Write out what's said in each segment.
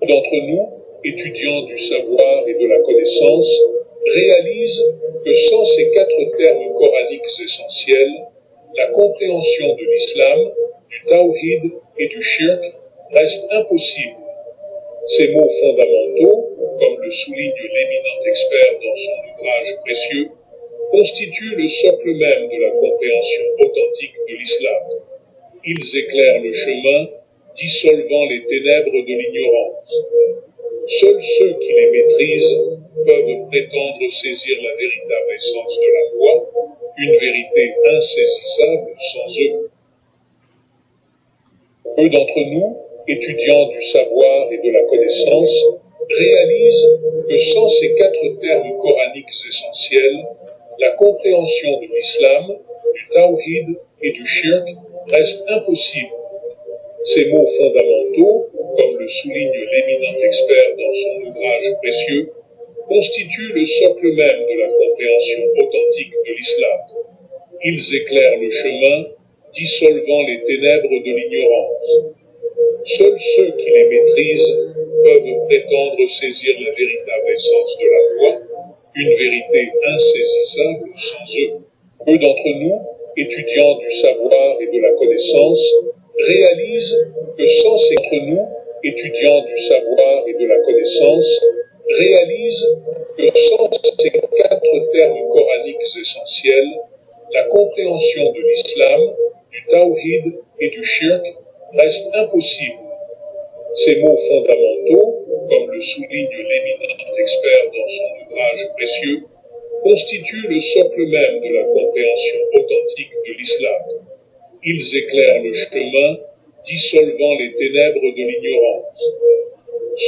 D'entre nous, étudiants du savoir et de la connaissance, réalisent que sans ces 4 termes coraniques essentiels, la compréhension de l'islam, du tawhid et du shirk reste impossible. Ces mots fondamentaux, comme le souligne l'éminent expert dans son ouvrage précieux, constituent le socle même de la compréhension authentique de l'islam. Ils éclairent le chemin, dissolvant les ténèbres de l'ignorance. Seuls ceux qui les maîtrisent peuvent prétendre saisir la véritable essence de la foi, une vérité insaisissable sans eux. Peu d'entre nous, étudiants du savoir et de la connaissance, réalisent que sans ces 4 termes coraniques essentiels, la compréhension de l'islam, du tawhid et du shirk reste impossible. Ces mots fondamentaux, comme le souligne l'éminent expert dans son ouvrage précieux, constituent le socle même de la compréhension authentique de l'islam. Ils éclairent le chemin, dissolvant les ténèbres de l'ignorance. Seuls ceux qui les maîtrisent peuvent prétendre saisir la véritable essence de la foi, une vérité insaisissable sans eux. Peu d'entre nous, étudiants du savoir et de la connaissance, réalisent que sans ces nous, étudiants du savoir et de la connaissance, réalisent que sans ces 4 termes coraniques essentiels, la compréhension de l'islam, du tawhid et du shirk reste impossible. Ces mots fondamentaux, comme le souligne l'éminent expert dans son ouvrage précieux, constituent le socle même de la compréhension authentique de l'islam. Ils éclairent le chemin, dissolvant les ténèbres de l'ignorance.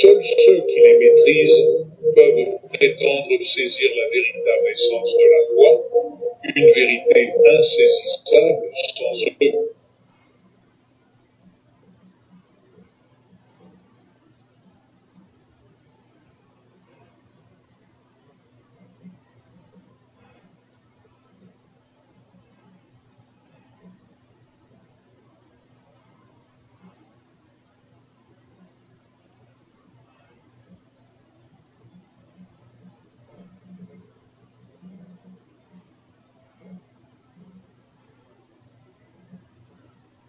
Seuls ceux qui les maîtrisent peuvent prétendre saisir la véritable essence de la foi, une vérité insaisissable sans eux.